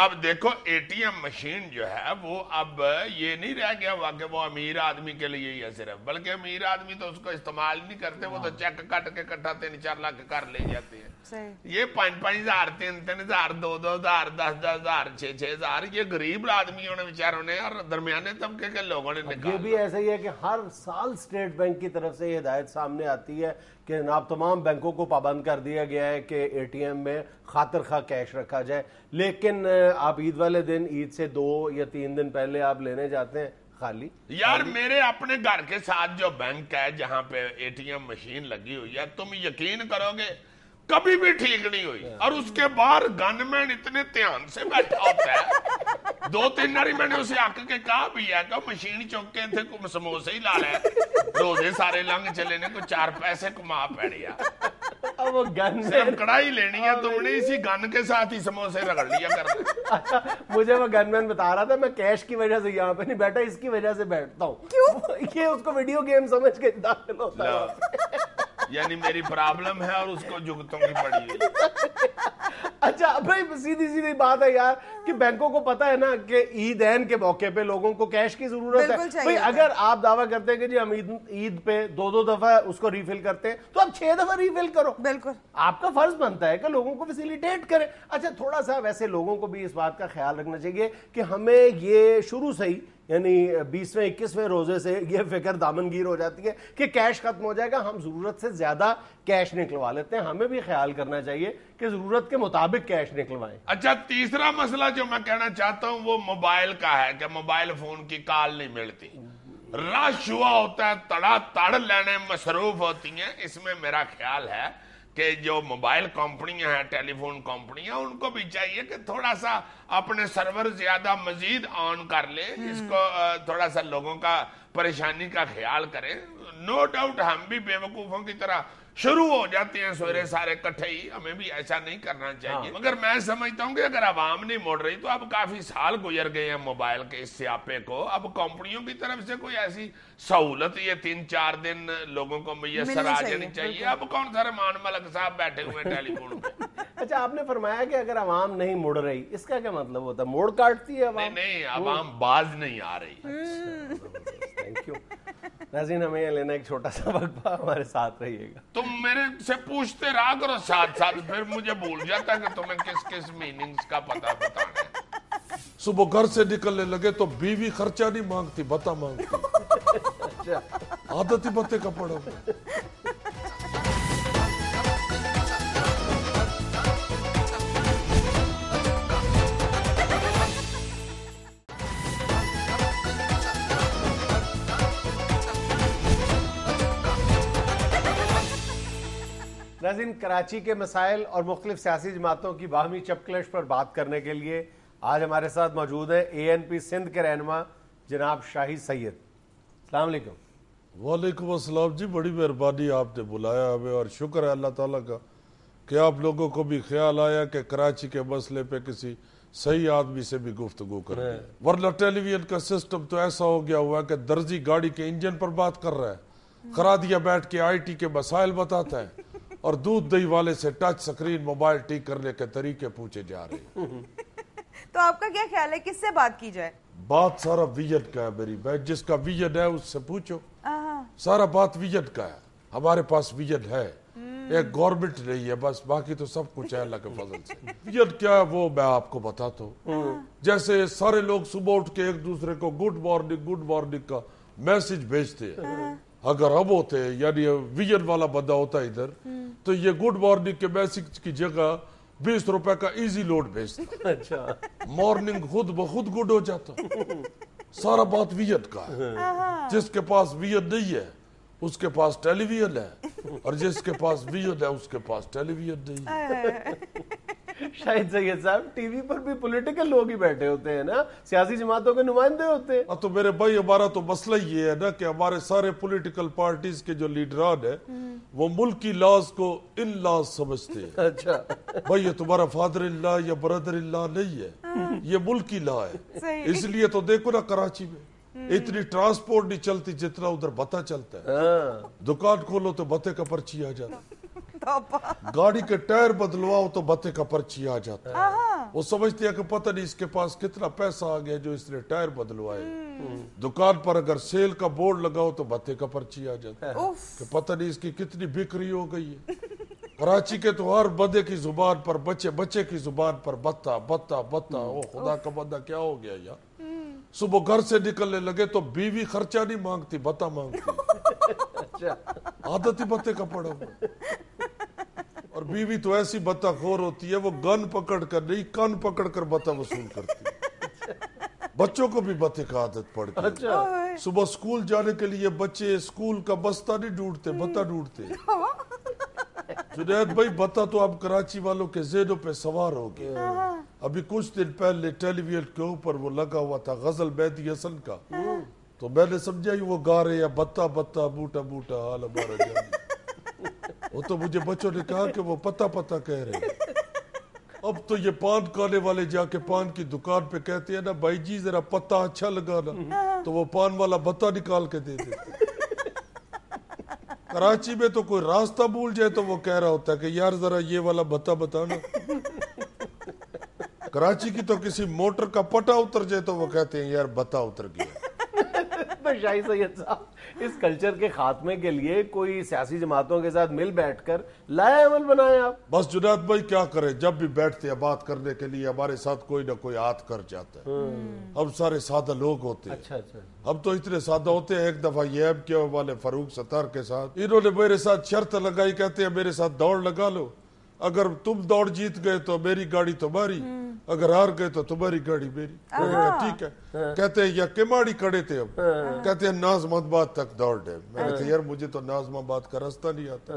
[SPEAKER 2] اب دیکھو ATM مشین جو ہے وہ اب یہ نہیں رہ گیا ہوا کہ وہ امیر آدمی کے لیے ہی ہے صرف، بلکہ امیر آدمی تو اس کو استعمال نہیں کرتے، وہ تو چیک کٹ کے کٹھا 3-4 لاکھ کر لے جاتے ہیں۔ یہ 5-5 ہزار 3-3 ہزار 2-2 ہزار 10-10 ہزار 6-6 ہزار یہ غریب آدمیوں نے بیچاروں نے اور درمیانے طبقے کے لوگوں نے نکالا۔
[SPEAKER 1] یہ بھی ایسا ہی ہے کہ ہر سال اسٹیٹ بینک کی طرف سے یہ ہدایت سامنے آتی ہے کہ جناب تمام بینکوں کو پابند کر دیا گیا ہے کہ ATM میں خاطر خواہ کیش رکھا جائے، لیکن آپ عید والے دن، عید سے 2 یا 3 دن پہلے آپ لینے جاتے ہیں خالی۔
[SPEAKER 2] یار میرے اپنے گھر کے ساتھ جو بینک ہے جہاں پہ ATM مشین لگی ہوئی ہے، تم یقین کرو گے کبھی بھی ٹھیک نہیں ہوئی، اور اس کے باہر گن مین اتنے دھیان سے بیٹھا ہوتا ہے، 2-3 باری میں نے اسے آکھ کے کہا بھی ہے کہ مشین چوکے تھے کو سموسے ہی لا رہے روزے سارے لنگ چلے نے کو 4 پیسے کما پڑیا،
[SPEAKER 1] اب وہ گن
[SPEAKER 2] صرف کڑائی لینی ہے، تم نے اسی گن کے ساتھ ہی سموسے رگڑ لیا کرنا۔
[SPEAKER 1] اچھا مجھے وہ گن مین بتا رہا تھا میں کیش کی وجہ سے یہاں پہ نہیں بیٹھا، اس کی وجہ سے بیٹھتا ہوں۔ کیوں؟ یہ اس کو ویڈیو گیم سمجھ کے داخل ہوتا ہے،
[SPEAKER 2] یعنی میری پرابلم ہے اور اس کو جگتوں کی پڑی ہے۔
[SPEAKER 1] اچھا بھائی سیدھی سیدھی بات ہے یار کہ بینکوں کو پتا ہے نا کہ عیدین کے موقع پہ لوگوں کو کیش کی ضرورت ہے۔ بھئی اگر آپ دعویٰ کرتے ہیں کہ جی ہم عید پہ 2 دفعہ اس کو ریفل کرتے ہیں تو آپ 6 دفعہ ریفل کرو، بالکل آپ کا فرض بنتا ہے کہ لوگوں کو فیسیلیٹیٹ کریں۔ اچھا تھوڑا سا ویسے لوگوں کو بھی اس بات کا خیال رکھنا چاہیے کہ ہمیں یہ شروع سے ہی یعنی 20ویں 21ویں روزے سے یہ فکر دامنگیر ہو جاتی ہے کہ کیش ختم ہو جائے گا، ہم ضرورت سے زیادہ کیش نکلوا لیتے ہیں۔ ہمیں بھی خیال کرنا چاہیے کہ ضرورت کے مطابق کیش نکلوائیں۔
[SPEAKER 2] اچھا تیسرا مسئلہ جو میں کہنا چاہتا ہوں وہ موبائل کا ہے کہ موبائل فون کی کال نہیں ملتی، رش ہوا ہوتا ہے، تڑا تڑ لینے مصروف ہوتی ہیں۔ اس میں میرا خیال ہے کہ جو موبائل کمپنیاں ہیں، ٹیلی فون کمپنیاں، ان کو بھی چاہیے کہ تھوڑا سا اپنے سرور زیادہ مزید آن کر لیں، اس کو تھوڑا سا لوگوں کا پریشانی کا خیال کریں۔ نو ڈاؤٹ ہم بھی بے وقوفوں کی طرح شروع ہو جاتے ہیں سویرے سارے کٹھے ہی، ہمیں بھی ایسا نہیں کرنا چاہیے، مگر میں سمجھتا ہوں کہ اگر عوام نہیں موڑ رہی تو اب کافی سال گزر گئے ہیں موبائل کے اس سیاپے کو، اب کمپنیوں کی طرف سے کوئی ایسی سہولت یہ 3-4 دن لوگوں کو میسر آ جانی چاہیے۔ اب کون سا رحمان ملک صاحب بیٹھے ہوئے ٹیلی فون پہ۔
[SPEAKER 1] اچھا آپ نے فرمایا کہ اگر عوام نہیں مڑ رہی، اس کا کیا مطلب ہوتا ہے؟ موڑ کاٹتی ہے عوام؟
[SPEAKER 2] نہیں عوام باز نہیں آ رہی۔
[SPEAKER 1] تھینک یو ناظرین، ہمیں یہ لینا ایک چھوٹا سا وقفہ، ہمارے ساتھ رہیے گا۔
[SPEAKER 2] تم میرے سے پوچھتے رہا کرو ساتھ ساتھ، پھر مجھے بھول جاتا کہ تمہیں کس کس میننگز کا پتہ بتانا ہے۔
[SPEAKER 5] صبح گھر سے نکلنے لگے تو بیوی خرچہ نہیں مانگتی، بتا مانگتی، عادت ہی بتے کا پڑا۔
[SPEAKER 1] ناظرین، کراچی کے مسائل اور مختلف سیاسی جماعتوں کی باہمی چپکلش پر بات کرنے کے لیے آج ہمارے ساتھ موجود ہیں ANP سندھ کے رہنما جناب شاہی سید۔ السلام علیکم۔
[SPEAKER 5] وعلیکم السلام جی، بڑی مہربانی آپ نے بلایا ہمیں، اور شکر ہے اللہ تعالیٰ کا کہ آپ لوگوں کو بھی خیال آیا کہ کراچی کے مسئلے پہ کسی صحیح آدمی سے بھی گفتگو کریں، ورنہ ٹیلی ویژن کا سسٹم تو ایسا ہو گیا ہوا ہے کہ درزی گاڑی کے انجن پر بات کر رہا ہے، خرادیا بیٹھ کے IT کے مسائل بتاتا ہے، اور دودھ دہی والے سے ٹچ سکرین موبائل ٹھیک کرنے کے طریقے پوچھے جا رہے ہیں۔
[SPEAKER 3] تو آپ کا کیا خیال ہے کس سے بات کی جائے؟
[SPEAKER 5] بات سارا ویژن کا ہے میری بہن، جس کا ویژن ہے اس سے پوچھو، سارا بات ویژن کا ہے۔ ہمارے پاس ویژن ہے، ایک گورنمنٹ نہیں ہے بس، باقی تو سب کچھ ہے اللہ کے فضل سے۔ ویژن کیا ہے وہ میں آپ کو بتاتا ہوں۔ جیسے سارے لوگ صبح اٹھ کے ایک دوسرے کو گڈ مارننگ کا میسج بھیجتے ہیں، اگر ہم ہوتے یعنی ویژن والا بندہ ہوتا ادھر تو یہ گڈ مارننگ کے میسج کی جگہ 20 روپے کا ایزی لوڈ بھیجتا، اچھا مارننگ خود بخود گڈ ہو جاتا۔ سارا بات ویژن کا ہے۔ جس کے پاس ویژن نہیں ہے اس کے پاس ٹیلی ویژن ہے، اور جس کے پاس ویژن ہے اس کے پاس ٹیلی ویژن نہیں ہے۔
[SPEAKER 1] شاہد سید صاحب، ٹی وی پر بھی پولیٹیکل لوگ ہی بیٹھے ہوتے ہیں نا، سیاسی جماعتوں کے نمائندے ہوتے ہیں۔
[SPEAKER 5] تو میرے بھائی ہمارا تو مسئلہ یہ ہے نا کہ ہمارے سارے پولیٹیکل پارٹیز کے جو لیڈران ہیں وہ ملکی لاز کو ان لاز سمجھتے ہیں۔
[SPEAKER 1] اچھا
[SPEAKER 5] بھائی یہ تمہارا فادر اللہ یا بردر اللہ نہیں ہے، یہ ملکی لا ہے۔ اس لیے تو دیکھو نا کراچی میں اتنی ٹرانسپورٹ نہیں چلتی جتنا ادھر بتا چلتا ہے۔ دکان کھولو تو بتے کا پرچی آ جاتا، گاڑی کے ٹائر بدلواؤ تو بتے کا پرچی آ جاتا ہے، وہ سمجھتے ہیں کہ پتہ نہیں اس کے پاس کتنا پیسہ آ گیا جو اس نے ٹائر بدلوائے. دکان پر اگر سیل کا بورڈ لگاؤ تو بھتے کا پرچی آ جاتا ہے کہ پتہ نہیں اس کی کتنی بکری ہو گئی ہے. کراچی کے تو ہر بندے کی زبان پر بچے کی زبان پر بتا بتا بتا. او خدا کا بندہ کیا ہو گیا یار. صبح گھر سے نکلنے لگے تو بیوی خرچہ نہیں مانگتی, بتا مانگتی. عادت ہی بتے کا پڑا ہوا. اور بیوی تو ایسی بتا خور ہوتی ہے, وہ گن پکڑ کر نہیں کن پکڑ کر بتا وصول کرتی ہے. بچوں کو بھی بتے کا عادت پڑ گئی. صبح سکول جانے کے لیے بچے سکول کا بستہ نہیں ڈھونڈتے, بتا ڈھونڈتے. جنید بھائی بتا تو اب کراچی والوں کے ذہنوں پہ سوار ہو گیا. ابھی کچھ دن پہلے ٹیلی ویژن کے اوپر وہ لگا ہوا تھا غزل مہدی حسن کا, تو میں نے سمجھا ہی وہ گا رہے ہیں بتا بتا بوٹا بوٹا حال ہمارا جانی. وہ تو مجھے بچوں نے کہا کہ وہ پتا پتا کہہ رہے ہیں. اب تو یہ پان کھانے والے جا کے پان کی دکان پہ کہتے ہیں نا بھائی جی ذرا پتا اچھا لگانا, تو وہ پان والا بتا نکال کے دے دیتے. کراچی میں تو کوئی راستہ بھول جائے تو وہ کہہ رہا ہوتا ہے کہ یار ذرا یہ والا بتا بتانا. کراچی کی تو کسی موٹر کا پٹا اتر جائے تو وہ کہتے ہیں یار بتا اتر گیا.
[SPEAKER 1] تو شاہی سید صاحب, اس کلچر کے خاتمے کے لیے کوئی سیاسی جماعتوں کے ساتھ مل بیٹھ کر لائے عمل بنائے آپ.
[SPEAKER 5] بس جنید بھائی کیا کریں, جب بھی بیٹھتے ہیں بات کرنے کے لیے ہمارے ساتھ کوئی نہ کوئی ہاتھ کر جاتا ہے. ہم سارے سادہ لوگ ہوتے ہیں.
[SPEAKER 1] اچھا اچھا.
[SPEAKER 5] ہم تو اتنے سادہ ہوتے ہیں. ایک دفعہ یہ ایم کیو والے فاروق ستار کے ساتھ انہوں نے میرے ساتھ شرط لگائی, کہتے ہیں میرے ساتھ دوڑ لگا لو, اگر تم دوڑ جیت گئے تو میری گاڑی تمہاری, اگر ہار گئے تو تمہاری گاڑی میری. ٹھیک ہے. کہتے ہیں یا کماڑی کھڑے تھے, ہم کہتے ہیں نازم آباد تک دوڑ ڈے. میں نے کہا یار مجھے تو نازم آباد کا راستہ نہیں آتا.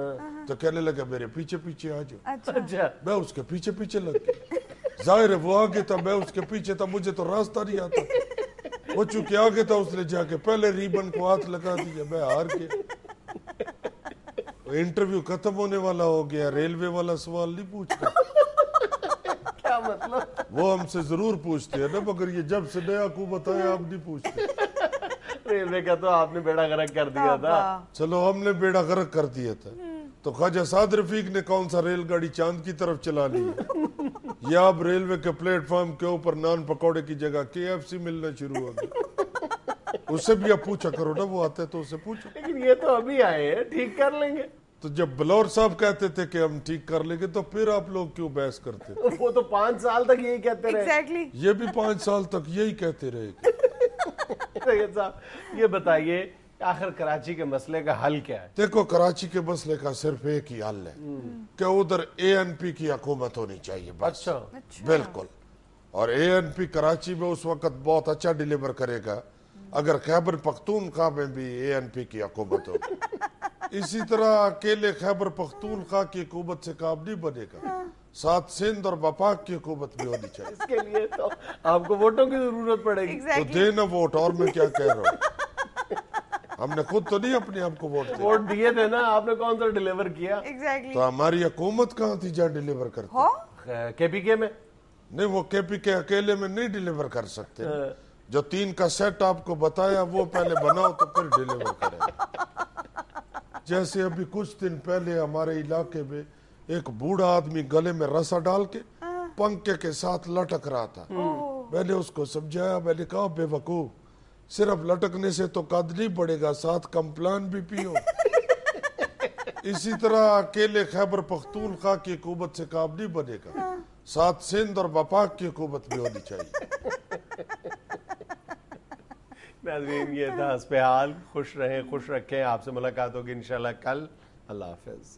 [SPEAKER 5] تو کہنے لگا میرے پیچھے پیچھے آ جاؤ. میں اس کے پیچھے پیچھے لگ گیا. ظاہر ہے وہ آگے تھا, میں اس کے پیچھے تھا, مجھے تو راستہ نہیں آتا. وہ چونکہ آگے تھا اس نے جا کے پہلے ریبن کو ہاتھ لگا دیا, میں ہار گیا. انٹرویو ختم ہونے والا ہو گیا, ریلوے والا سوال نہیں پوچھتا.
[SPEAKER 1] کیا مطلب؟
[SPEAKER 5] وہ ہم سے ضرور پوچھتے ہیں نا, مگر یہ جب سے نیا حکومت آیا ہم نہیں پوچھتے.
[SPEAKER 1] ریلوے کا تو آپ نے بیڑا غرق کر دیا تھا.
[SPEAKER 5] چلو ہم نے بیڑا غرق کر دیا تھا, تو خواجہ سعد رفیق نے کون سا ریل گاڑی چاند کی طرف چلا لی ہے. یا اب ریلوے کے پلیٹ فارم کے اوپر نان پکوڑے کی جگہ KFC ملنا شروع ہو گیا. اس سے بھی اب پوچھا کرو نا, وہ آتے تو اس سے پوچھو.
[SPEAKER 1] لیکن یہ تو ابھی آئے ہیں, ٹھیک کر لیں گے.
[SPEAKER 5] تو جب بلور صاحب کہتے تھے کہ ہم ٹھیک کر لیں گے تو پھر آپ لوگ کیوں بحث کرتے تھے؟
[SPEAKER 1] وہ تو 5 سال تک یہی کہتے رہے.
[SPEAKER 5] یہ بھی 5 سال تک یہی کہتے رہے.
[SPEAKER 1] سید صاحب یہ بتائیے آخر کراچی کے مسئلے کا حل کیا ہے؟
[SPEAKER 5] دیکھو کراچی کے مسئلے کا صرف ایک ہی حل ہے کہ ادھر ANP کی حکومت ہونی چاہیے بس. بالکل. اور ANP کراچی میں اس وقت بہت اچھا ڈیلیور کرے گا اگر خیبر پختونخوا میں بھی ANP کی حکومت ہو. اسی طرح اکیلے خیبر پختونخوا کی حکومت سے کام نہیں بنے گا, ساتھ سندھ اور وفاق کی حکومت بھی ہونی چاہیے.
[SPEAKER 1] اس کے لیے تو آپ کو ووٹوں کی ضرورت پڑے گی.
[SPEAKER 5] تو دینا ووٹ, اور میں کیا کہہ رہا ہوں. ہم نے خود تو نہیں اپنے آپ کو
[SPEAKER 1] ووٹ دیے تھے نا, آپ نے کون سا ڈیلیور کیا؟
[SPEAKER 5] تو ہماری حکومت کہاں تھی جہاں ڈیلیور کرتے؟
[SPEAKER 1] KPK میں
[SPEAKER 5] نہیں, وہ KPK اکیلے میں نہیں ڈیلیور کر سکتے. جو 3 کا سیٹ آپ کو بتایا وہ پہلے بناؤ تو پھر ڈیلیور کریں. جیسے ابھی کچھ دن پہلے ہمارے علاقے میں ایک بوڑھا آدمی گلے میں رسا ڈال کے پنکھے کے ساتھ لٹک رہا تھا. میں نے اس کو سمجھایا, میں نے کہا بے وقوف, صرف لٹکنے سے تو قد نہیں بڑھے گا, ساتھ کمپلان بھی پیو. اسی طرح اکیلے خیبر پختونخوا کی حکومت سے کام نہیں بنے گا, ساتھ سندھ اور وفاق کی حکومت بھی ہونی چاہیے.
[SPEAKER 1] ناظرین یہ تھا حسب حال. خوش رہیں, خوش رکھیں. آپ سے ملاقات ہوگی انشاءاللہ کل. اللہ حافظ.